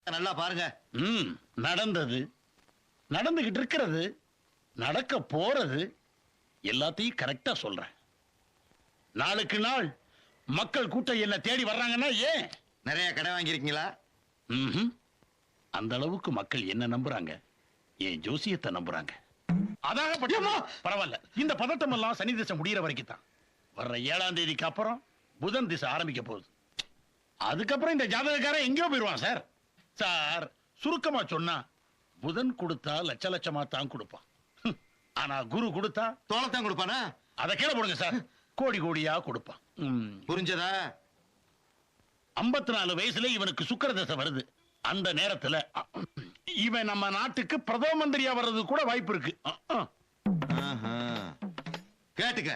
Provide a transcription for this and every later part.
நல்லா பாருங்க. நடந்தது, நடந்துகிட்டு இருக்கிறது, நடக்க போறது எல்லாத்தையும் கரெக்டா சொல்றேன். நாளுக்கு நாள் மக்கள் கூட்டம் என்ன தேடி வர்றாங்கன்னா ஏன்? நிறைய கடை வாங்கியிருக்கீங்களா? அந்த அளவுக்கு மக்கள் என்ன நம்புறாங்க, என் ஜோசியத்தை நம்புறாங்க. அதாக பரவாயில்ல. இந்த பதட்டம் எல்லாம் சனி திசை முடிகிற வரைக்கும் தான். வர்ற 7ஆம் தேதிக்கு அப்புறம் புதன் திசை ஆரம்பிக்க போகுது. அதுக்கப்புறம் இந்த ஜாதகக்காரன் எங்கேயோ போயிடுவான் சார். சார் சுருக்கமா சொன்னா, புதன் கொடுத்தா லட்ச லட்சமா தான் கொடுப்பான். ஆனா குரு கொடுத்தா தோளத்தான் கொடுப்பானா? அதை கீழே போடுங்க சார், கோடி கோடியா கொடுப்பான். புரிஞ்சதா? 54 வயசுல இவனுக்கு சுக்கிர தசை வருது. அந்த நேரத்துல இவன் நம்ம நாட்டுக்கு பிரதம மந்திரியா வர்றது கூட வாய்ப்பு இருக்கு. கேட்டுக்க.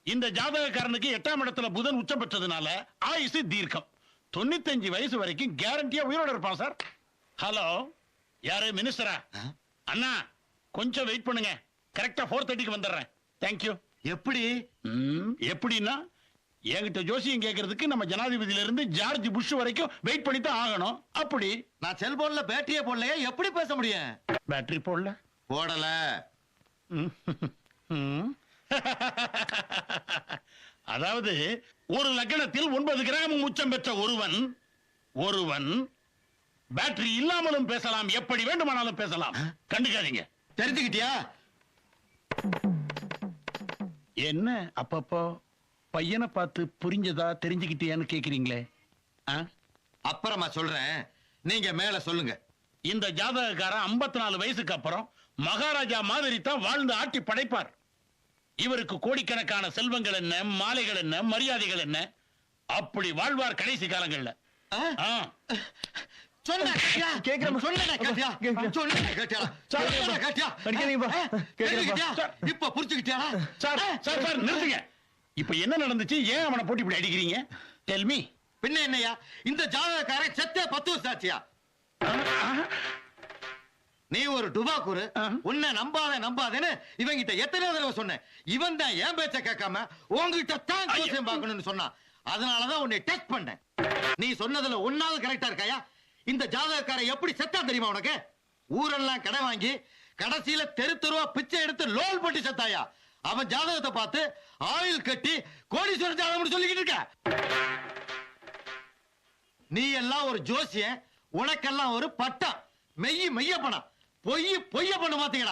இந்த ஜாதகக்காரனுக்கு 8ஆம் இடத்துல புதன் உச்சம் பெற்றதுனால ஆயுசு தீர்க்கம். 95 வயசு வரைக்கும் கேரண்டியா உயிரோட இருப்பான் சார். ஹலோ, யாரு மினிஸ்டரா? அண்ணா கொஞ்சம் வெயிட் பண்ணுங்க, கரெக்டா 4:30க்கு வந்துடுறேன். தேங்க்யூ. எப்படி? எப்படின்னா, என்கிட்ட ஜோசியம் கேட்கறதுக்கு நம்ம ஜனாதிபதியில இருந்து ஜார்ஜ் புஷ் வரைக்கும் வெயிட் பண்ணி தான் ஆகணும். அப்படி நான் செல்போன்ல பேட்டரியே போடலையே, எப்படி பேச முடியும்? பேட்டரி போடல? போடல. அதாவது ஒரு லக்னத்தில் 9 கிராம் உச்சம் பெற்ற ஒருவன் பேட்டரி இல்லாமலும் பேசலாம், எப்படி வேண்டுமானாலும் பேசலாம். கண்டுக்காதீங்க. தெரிஞ்சுக்கிட்டியா? என்ன அப்பப்போ பையனை பார்த்து புரிஞ்சதா தெரிஞ்சுக்கிட்டியான்னு கேக்குறீங்களே? அப்புறமா சொல்றேன், நீங்க மேல சொல்லுங்க. இந்த ஜாதகக்காரன் 54 வயசுக்கு அப்புறம் மகாராஜா மாதிரி தான் வாழ்ந்து ஆட்டி படைப்பார். இவருக்கு கோடிக்கணக்கான செல்வங்கள் என்ன, மாலைகள் என்ன, மரியாதைகள் என்ன, அப்படி வாழ்வார் கடைசி காலங்கள்ல. இப்ப புரிஞ்சுக்கிட்டியா? நிறுத்துங்க. இப்ப என்ன நடந்துச்சு? ஏன் அவனை போட்டு இப்படி அடிக்கிறீங்க? Tell me. பின்ன என்னையா, இந்த ஜாதகக்காரன் செத்தே 10 வருஷம் ஆச்சியா? நீ ஒரு டுபாக்கூரு, உன்னை நம்பாதேன்னு இவங்கிட்ட எத்தனை தடவை சொன்னேன். இவன் தான் என் பேச்ச கேட்காம உங்ககிட்ட தான் ஜோசியம் பார்க்கணும்னு சொன்னான். அதனாலதான் உன்னை டெஸ்ட் பண்ணேன். நீ சொன்னதுல ஒன்னாவது கரெக்டா இருக்காயா? இந்த ஜாதகக்காரன் எப்படி செத்தா தெரியுமா உனக்கு? ஊரெல்லாம் கடை வாங்கி கடைசியில தெரு தெருவா பிச்சை எடுத்து லோல் போட்டு செத்தாயா? அவன் ஜாதகத்தை பார்த்து ஆயில் கட்டி கோடீஸ்வர ஜாதகம் சொல்லிக்கிட்டு இருக்க. நீ எல்லாம் ஒரு ஜோசியன், உனக்கெல்லாம் ஒரு பட்டம். மெய்ய பணம், பொய்ய பண்ண மாத்தீங்கடா.